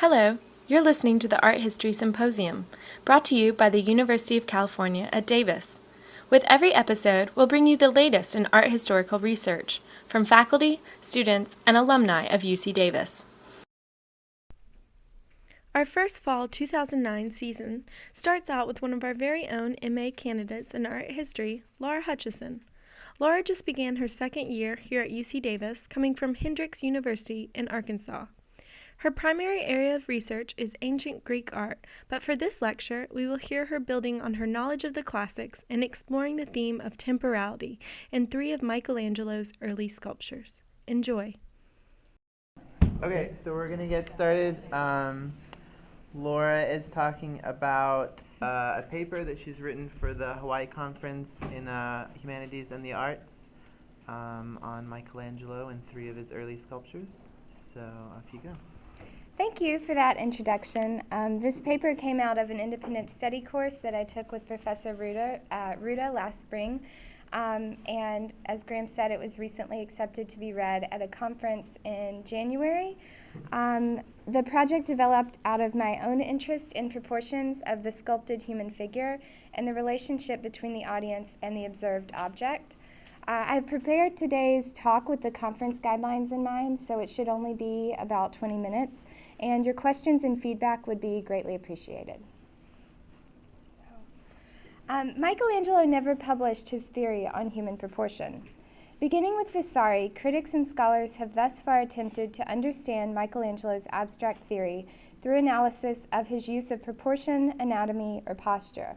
Hello, you're listening to the Art History Symposium, brought to you by the University of California at Davis. With every episode, we'll bring you the latest in art historical research from faculty, students, and alumni of UC Davis. Our first fall 2009 season starts out with one of our very own MA candidates in art history, Laura Hutchison. Laura just began her second year here at UC Davis, coming from Hendrix University in Arkansas. Her primary area of research is ancient Greek art, but for this lecture, we will hear her building on her knowledge of the classics and exploring the theme of temporality in three of Michelangelo's early sculptures. Enjoy. Okay, so we're going to get started. Laura is talking about a paper that she's written for the Hawaii Conference in Humanities and the Arts on Michelangelo and three of his early sculptures. So off you go. Thank you for that introduction. This paper came out of an independent study course that I took with Professor Ruda last spring. And as Graham said, it was recently accepted to be read at a conference in January. The project developed out of my own interest in proportions of the sculpted human figure and the relationship between the audience and the observed object. I've prepared today's talk with the conference guidelines in mind, so it should only be about 20 minutes, and your questions and feedback would be greatly appreciated. Michelangelo never published his theory on human proportion. Beginning with Vasari, critics and scholars have thus far attempted to understand Michelangelo's abstract theory through analysis of his use of proportion, anatomy, or posture.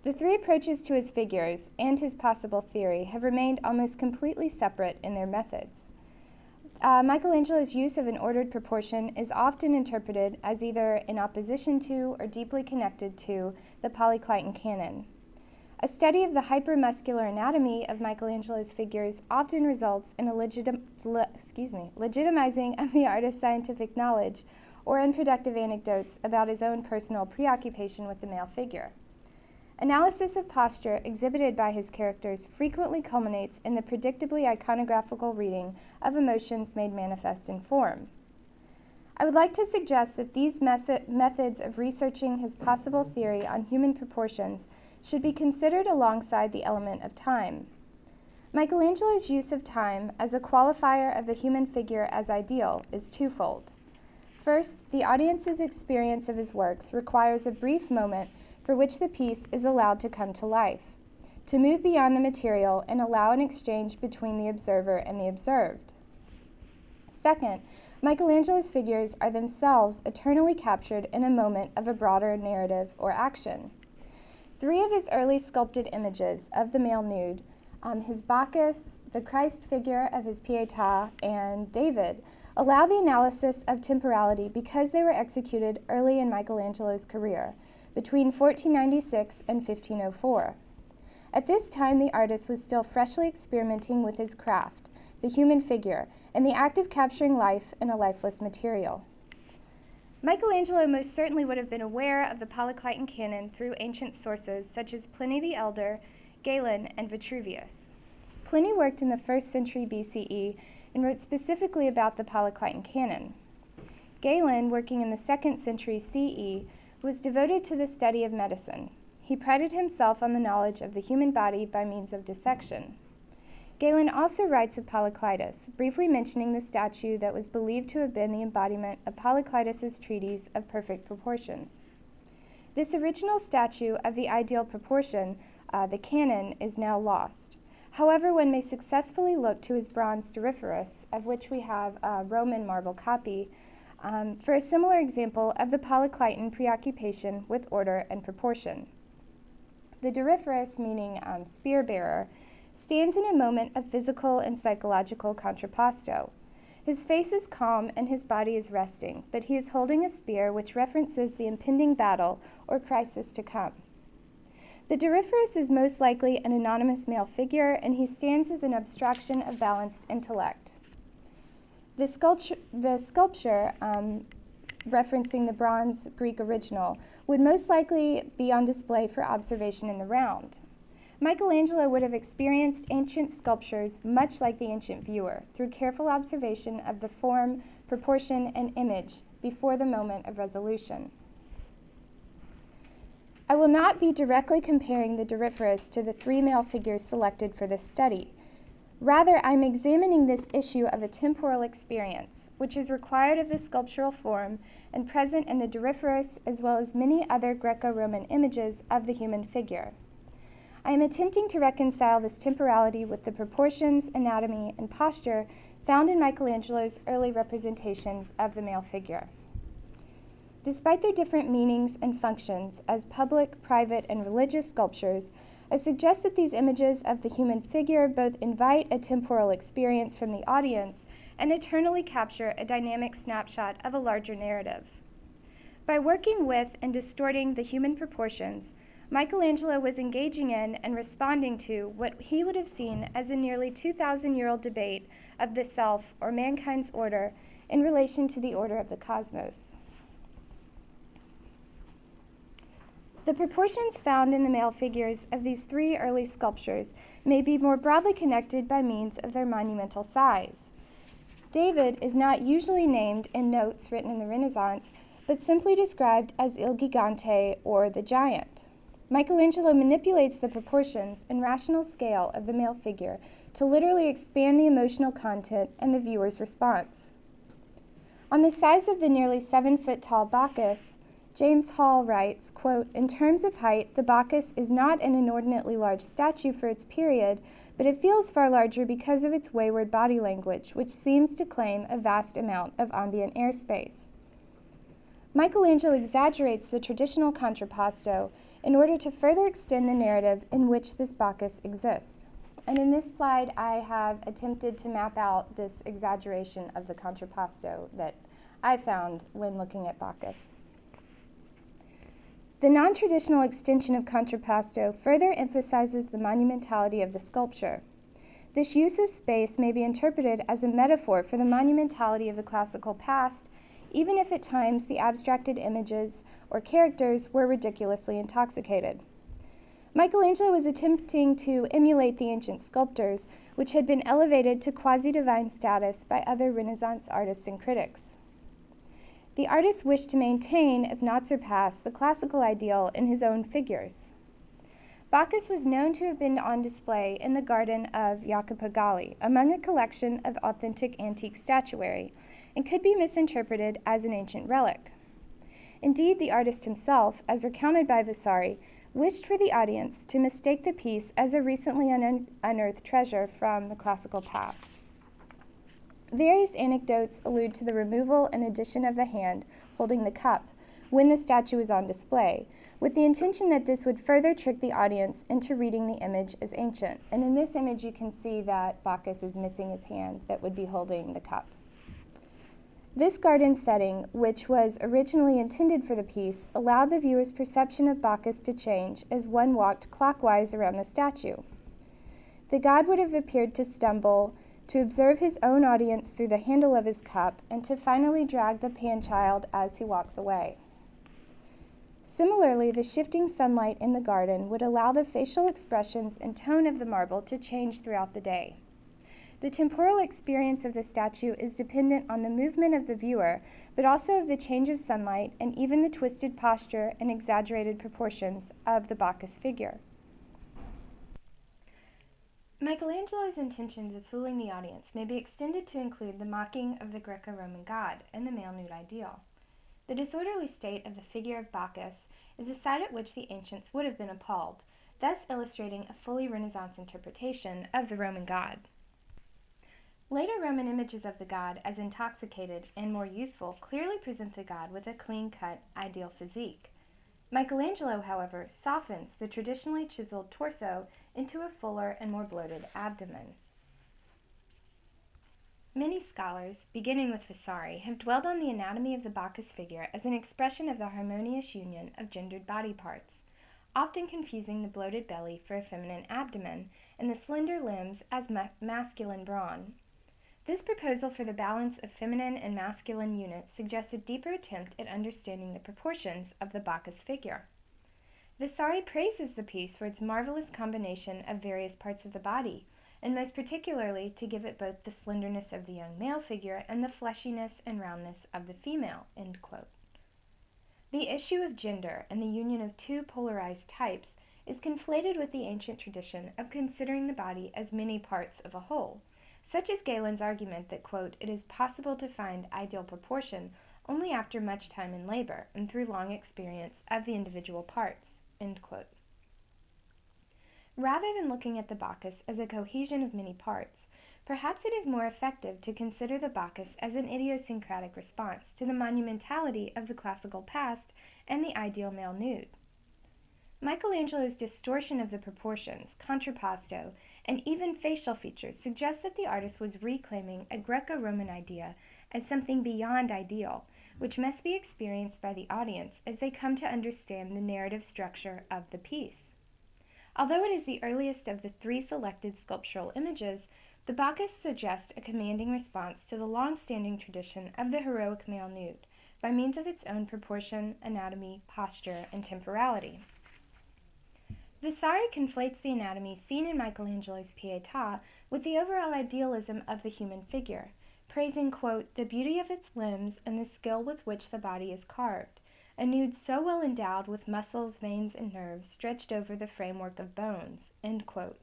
The three approaches to his figures and his possible theory have remained almost completely separate in their methods. Michelangelo's use of an ordered proportion is often interpreted as either in opposition to or deeply connected to the Polyclitan canon. A study of the hypermuscular anatomy of Michelangelo's figures often results in a legitimizing of the artist's scientific knowledge or unproductive anecdotes about his own personal preoccupation with the male figure. Analysis of posture exhibited by his characters frequently culminates in the predictably iconographical reading of emotions made manifest in form. I would like to suggest that these methods of researching his possible theory on human proportions should be considered alongside the element of time. Michelangelo's use of time as a qualifier of the human figure as ideal is twofold. First, the audience's experience of his works requires a brief moment for which the piece is allowed to come to life, to move beyond the material and allow an exchange between the observer and the observed. Second, Michelangelo's figures are themselves eternally captured in a moment of a broader narrative or action. Three of his early sculpted images of the male nude, his Bacchus, the Christ figure of his Pieta, and David, allow the analysis of temporality because they were executed early in Michelangelo's career, between 1496 and 1504. At this time, the artist was still freshly experimenting with his craft, the human figure, and the act of capturing life in a lifeless material. Michelangelo most certainly would have been aware of the Polyclitan canon through ancient sources such as Pliny the Elder, Galen, and Vitruvius. Pliny worked in the 1st century BCE and wrote specifically about the Polyclitan canon. Galen, working in the 2nd century CE, was devoted to the study of medicine. He prided himself on the knowledge of the human body by means of dissection. Galen also writes of Polyclitus, briefly mentioning the statue that was believed to have been the embodiment of Polyclitus's treatise of perfect proportions. This original statue of the ideal proportion, the canon, is now lost. However, one may successfully look to his bronze Doryphorus, of which we have a Roman marble copy, for a similar example of the Polyclitan preoccupation with order and proportion. The Doryphorus, meaning spear bearer, stands in a moment of physical and psychological contrapposto. His face is calm and his body is resting, but he is holding a spear which references the impending battle or crisis to come. The Doryphorus is most likely an anonymous male figure, and he stands as an abstraction of balanced intellect. The sculpture, referencing the bronze Greek original, would most likely be on display for observation in the round. Michelangelo would have experienced ancient sculptures much like the ancient viewer, through careful observation of the form, proportion, and image before the moment of resolution. I will not be directly comparing the Doryphorus to the three male figures selected for this study. Rather, I'm examining this issue of a temporal experience, which is required of the sculptural form and present in the Doryphorus as well as many other Greco-Roman images of the human figure. I am attempting to reconcile this temporality with the proportions, anatomy, and posture found in Michelangelo's early representations of the male figure. Despite their different meanings and functions as public, private, and religious sculptures, I suggest that these images of the human figure both invite a temporal experience from the audience and eternally capture a dynamic snapshot of a larger narrative. By working with and distorting the human proportions, Michelangelo was engaging in and responding to what he would have seen as a nearly 2,000-year-old debate of the self or mankind's order in relation to the order of the cosmos. The proportions found in the male figures of these three early sculptures may be more broadly connected by means of their monumental size. David is not usually named in notes written in the Renaissance, but simply described as Il Gigante, or the giant. Michelangelo manipulates the proportions and rational scale of the male figure to literally expand the emotional content and the viewer's response. On the size of the nearly 7-foot-tall Bacchus, James Hall writes, quote, "In terms of height, the Bacchus is not an inordinately large statue for its period, but it feels far larger because of its wayward body language, which seems to claim a vast amount of ambient airspace." Michelangelo exaggerates the traditional contrapposto in order to further extend the narrative in which this Bacchus exists. And in this slide, I have attempted to map out this exaggeration of the contrapposto that I found when looking at Bacchus. The non-traditional extension of contrapposto further emphasizes the monumentality of the sculpture. This use of space may be interpreted as a metaphor for the monumentality of the classical past, even if at times the abstracted images or characters were ridiculously intoxicated. Michelangelo was attempting to emulate the ancient sculptors, which had been elevated to quasi-divine status by other Renaissance artists and critics. The artist wished to maintain, if not surpass, the classical ideal in his own figures. Bacchus was known to have been on display in the garden of Jacopo Galli, among a collection of authentic antique statuary, and could be misinterpreted as an ancient relic. Indeed, the artist himself, as recounted by Vasari, wished for the audience to mistake the piece as a recently unearthed treasure from the classical past. Various anecdotes allude to the removal and addition of the hand holding the cup when the statue was on display, with the intention that this would further trick the audience into reading the image as ancient. And in this image, you can see that Bacchus is missing his hand that would be holding the cup. This garden setting, which was originally intended for the piece, allowed the viewer's perception of Bacchus to change as one walked clockwise around the statue. The god would have appeared to stumble, to observe his own audience through the handle of his cup, and to finally drag the pan-child as he walks away. Similarly, the shifting sunlight in the garden would allow the facial expressions and tone of the marble to change throughout the day. The temporal experience of the statue is dependent on the movement of the viewer, but also of the change of sunlight and even the twisted posture and exaggerated proportions of the Bacchus figure. Michelangelo's intentions of fooling the audience may be extended to include the mocking of the Greco-Roman god and the male nude ideal. The disorderly state of the figure of Bacchus is a sight at which the ancients would have been appalled, thus illustrating a fully Renaissance interpretation of the Roman god. Later Roman images of the god as intoxicated and more youthful clearly present the god with a clean-cut, ideal physique. Michelangelo, however, softens the traditionally chiseled torso into a fuller and more bloated abdomen. Many scholars, beginning with Vasari, have dwelled on the anatomy of the Bacchus figure as an expression of the harmonious union of gendered body parts, often confusing the bloated belly for a feminine abdomen and the slender limbs as masculine brawn. This proposal for the balance of feminine and masculine units suggests a deeper attempt at understanding the proportions of the Bacchus figure. Vasari praises the piece for its marvelous combination of various parts of the body, and most particularly to give it both the slenderness of the young male figure and the fleshiness and roundness of the female, end quote. The issue of gender and the union of two polarized types is conflated with the ancient tradition of considering the body as many parts of a whole. Such is Galen's argument that, quote, it is possible to find ideal proportion only after much time and labor and through long experience of the individual parts, end quote. Rather than looking at the Bacchus as a cohesion of many parts, perhaps it is more effective to consider the Bacchus as an idiosyncratic response to the monumentality of the classical past and the ideal male nude. Michelangelo's distortion of the proportions, contrapposto, and even facial features suggest that the artist was reclaiming a Greco-Roman idea as something beyond ideal, which must be experienced by the audience as they come to understand the narrative structure of the piece. Although it is the earliest of the three selected sculptural images, the Bacchus suggests a commanding response to the long-standing tradition of the heroic male nude by means of its own proportion, anatomy, posture, and temporality. Vasari conflates the anatomy seen in Michelangelo's Pieta with the overall idealism of the human figure, praising, quote, the beauty of its limbs and the skill with which the body is carved, a nude so well endowed with muscles, veins, and nerves stretched over the framework of bones, end quote.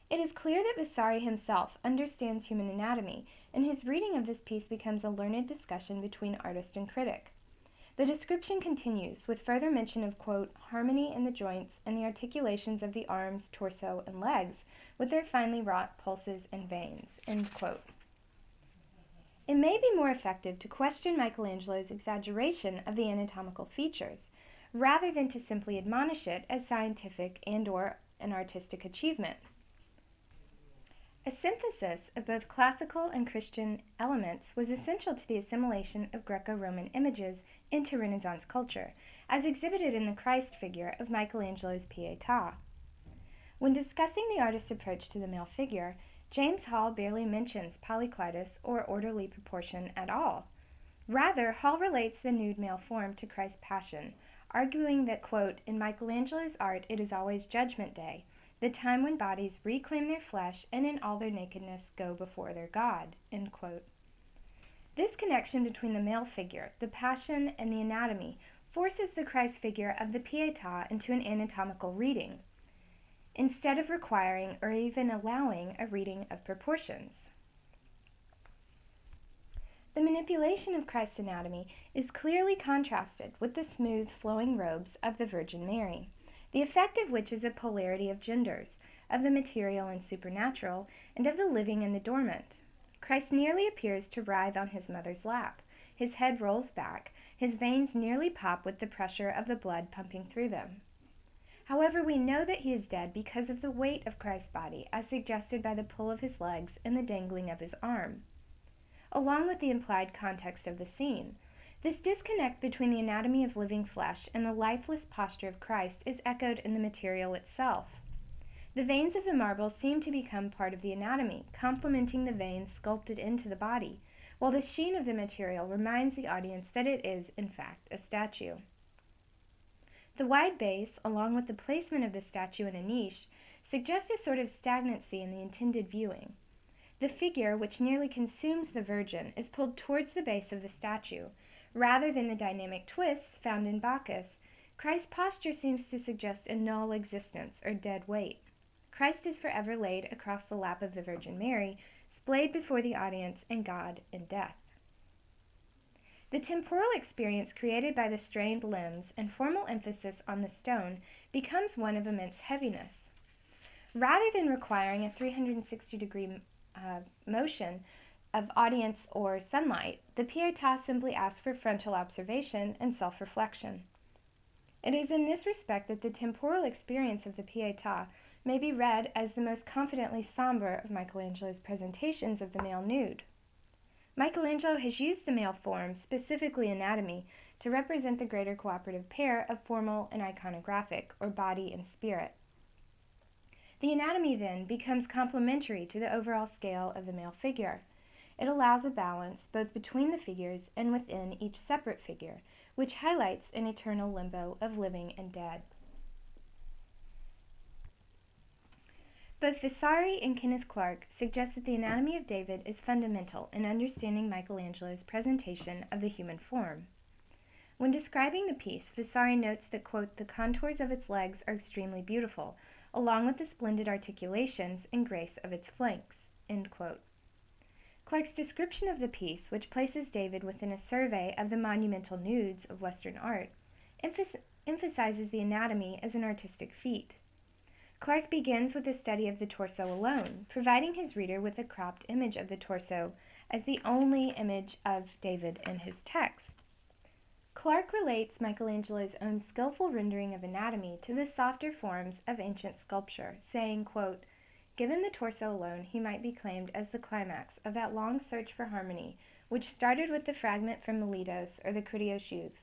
It is clear that Vasari himself understands human anatomy, and his reading of this piece becomes a learned discussion between artist and critic. The description continues with further mention of, quote, harmony in the joints and the articulations of the arms, torso, and legs with their finely wrought pulses and veins, end quote. It may be more effective to question Michelangelo's exaggeration of the anatomical features, rather than to simply admonish it as scientific and/or an artistic achievement. A synthesis of both classical and Christian elements was essential to the assimilation of Greco-Roman images into Renaissance culture, as exhibited in the Christ figure of Michelangelo's Pieta. When discussing the artist's approach to the male figure, James Hall barely mentions polyclitus or orderly proportion at all. Rather, Hall relates the nude male form to Christ's passion, arguing that, quote, in Michelangelo's art it is always Judgment Day, the time when bodies reclaim their flesh and in all their nakedness go before their God, end quote. This connection between the male figure, the passion, and the anatomy forces the Christ figure of the Pieta into an anatomical reading, instead of requiring or even allowing a reading of proportions. The manipulation of Christ's anatomy is clearly contrasted with the smooth, flowing robes of the Virgin Mary, the effect of which is a polarity of genders, of the material and supernatural, and of the living and the dormant. Christ nearly appears to writhe on his mother's lap. His head rolls back, his veins nearly pop with the pressure of the blood pumping through them. However, we know that he is dead because of the weight of Christ's body, as suggested by the pull of his legs and the dangling of his arm, along with the implied context of the scene. This disconnect between the anatomy of living flesh and the lifeless posture of Christ is echoed in the material itself. The veins of the marble seem to become part of the anatomy, complementing the veins sculpted into the body, while the sheen of the material reminds the audience that it is, in fact, a statue. The wide base, along with the placement of the statue in a niche, suggest a sort of stagnancy in the intended viewing. The figure, which nearly consumes the Virgin, is pulled towards the base of the statue. Rather than the dynamic twist found in Bacchus, Christ's posture seems to suggest a null existence or dead weight. Christ is forever laid across the lap of the Virgin Mary, splayed before the audience and God in death. The temporal experience created by the strained limbs and formal emphasis on the stone becomes one of immense heaviness. Rather than requiring a 360-degree motion of audience or sunlight, the Pietà simply asks for frontal observation and self-reflection. It is in this respect that the temporal experience of the Pietà may be read as the most confidently somber of Michelangelo's presentations of the male nude. Michelangelo has used the male form, specifically anatomy, to represent the greater cooperative pair of formal and iconographic, or body and spirit. The anatomy, then, becomes complementary to the overall scale of the male figure. It allows a balance both between the figures and within each separate figure, which highlights an eternal limbo of living and dead. Both Vasari and Kenneth Clark suggest that the anatomy of David is fundamental in understanding Michelangelo's presentation of the human form. When describing the piece, Vasari notes that, quote, the contours of its legs are extremely beautiful, along with the splendid articulations and grace of its flanks, end quote. Clark's description of the piece, which places David within a survey of the monumental nudes of Western art, emphasizes the anatomy as an artistic feat. Clark begins with a study of the torso alone, providing his reader with a cropped image of the torso as the only image of David in his text. Clark relates Michelangelo's own skillful rendering of anatomy to the softer forms of ancient sculpture, saying, quote, given the torso alone, he might be claimed as the climax of that long search for harmony which started with the fragment from Miletos or the Critios youth.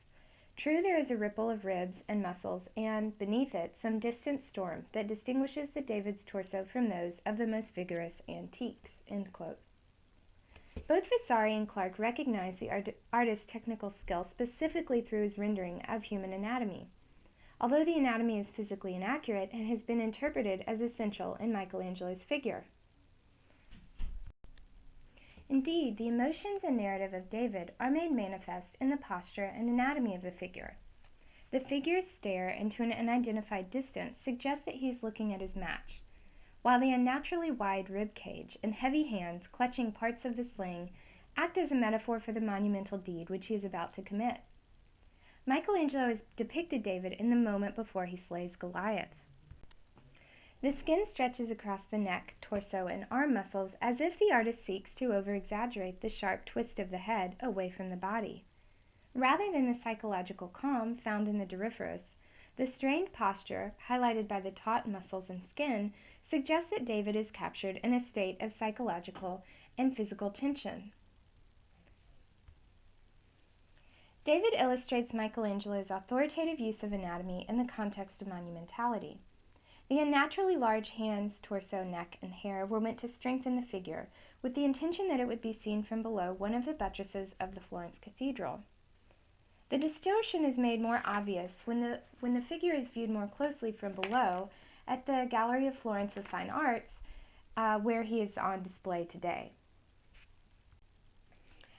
True, there is a ripple of ribs and muscles, and, beneath it, some distant storm that distinguishes the David's torso from those of the most vigorous antiques, end quote. Both Vasari and Clark recognize the artist's technical skill specifically through his rendering of human anatomy. Although the anatomy is physically inaccurate, it has been interpreted as essential in Michelangelo's figure. Indeed, the emotions and narrative of David are made manifest in the posture and anatomy of the figure. The figure's stare into an unidentified distance suggests that he is looking at his match, while the unnaturally wide rib cage and heavy hands clutching parts of the sling act as a metaphor for the monumental deed which he is about to commit. Michelangelo has depicted David in the moment before he slays Goliath. The skin stretches across the neck, torso, and arm muscles as if the artist seeks to over-exaggerate the sharp twist of the head away from the body. Rather than the psychological calm found in the Doryphoros, the strained posture, highlighted by the taut muscles and skin, suggests that David is captured in a state of psychological and physical tension. David illustrates Michelangelo's authoritative use of anatomy in the context of monumentality. The unnaturally large hands, torso, neck, and hair were meant to strengthen the figure, with the intention that it would be seen from below one of the buttresses of the Florence Cathedral. The distortion is made more obvious when the figure is viewed more closely from below at the Gallery of Florence of Fine Arts, where he is on display today.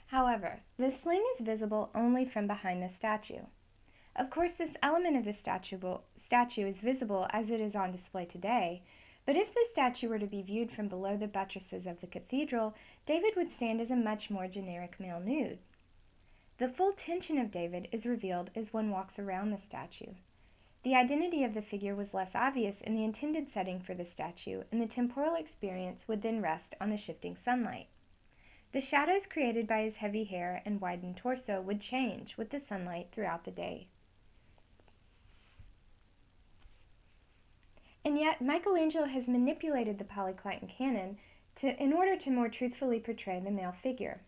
However, the sling is visible only from behind the statue. Of course, this element of the statue is visible as it is on display today, but if the statue were to be viewed from below the buttresses of the cathedral, David would stand as a much more generic male nude. The full tension of David is revealed as one walks around the statue. The identity of the figure was less obvious in the intended setting for the statue, and the temporal experience would then rest on the shifting sunlight. The shadows created by his heavy hair and widened torso would change with the sunlight throughout the day. And yet, Michelangelo has manipulated the Polycliton canon in order to more truthfully portray the male figure.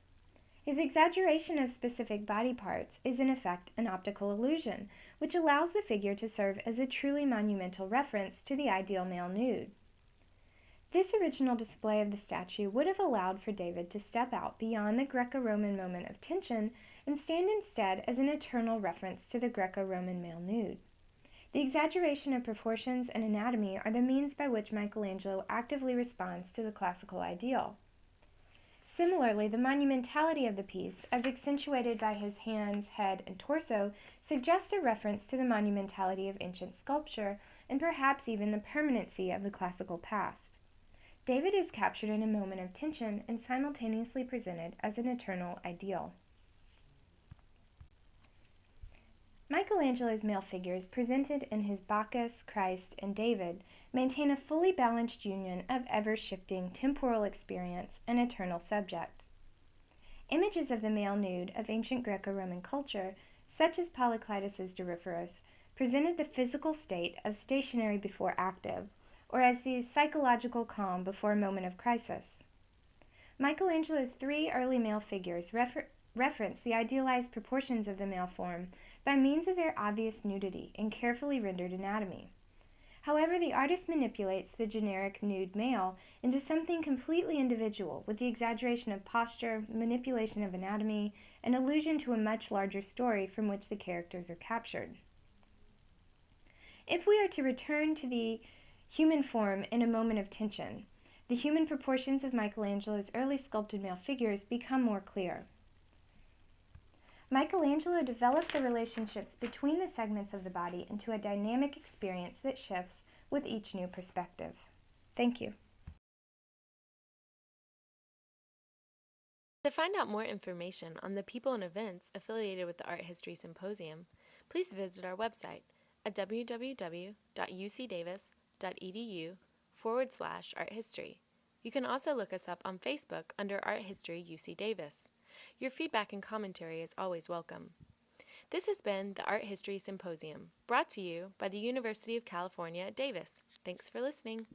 His exaggeration of specific body parts is in effect an optical illusion, which allows the figure to serve as a truly monumental reference to the ideal male nude. This original display of the statue would have allowed for David to step out beyond the Greco-Roman moment of tension and stand instead as an eternal reference to the Greco-Roman male nude. The exaggeration of proportions and anatomy are the means by which Michelangelo actively responds to the classical ideal. Similarly, the monumentality of the piece, as accentuated by his hands, head, and torso, suggests a reference to the monumentality of ancient sculpture and perhaps even the permanency of the classical past. David is captured in a moment of tension and simultaneously presented as an eternal ideal. Michelangelo's male figures, presented in his Bacchus, Christ, and David, maintain a fully balanced union of ever-shifting temporal experience and eternal subject. Images of the male nude of ancient Greco-Roman culture, such as Polyclitus's Doryphoros, presented the physical state of stationary before active, or as the psychological calm before a moment of crisis. Michelangelo's three early male figures reference the idealized proportions of the male form by means of their obvious nudity and carefully rendered anatomy. However, the artist manipulates the generic nude male into something completely individual with the exaggeration of posture, manipulation of anatomy, and allusion to a much larger story from which the characters are captured. If we are to return to the human form in a moment of tension. The human proportions of Michelangelo's early sculpted male figures become more clear. Michelangelo developed the relationships between the segments of the body into a dynamic experience that shifts with each new perspective. Thank you. To find out more information on the people and events affiliated with the Art History Symposium, please visit our website at www.ucdavis.edu/arthistory. You can also look us up on Facebook under Art History UC Davis. Your feedback and commentary is always welcome. This has been the Art History Symposium, brought to you by the University of California at Davis. Thanks for listening.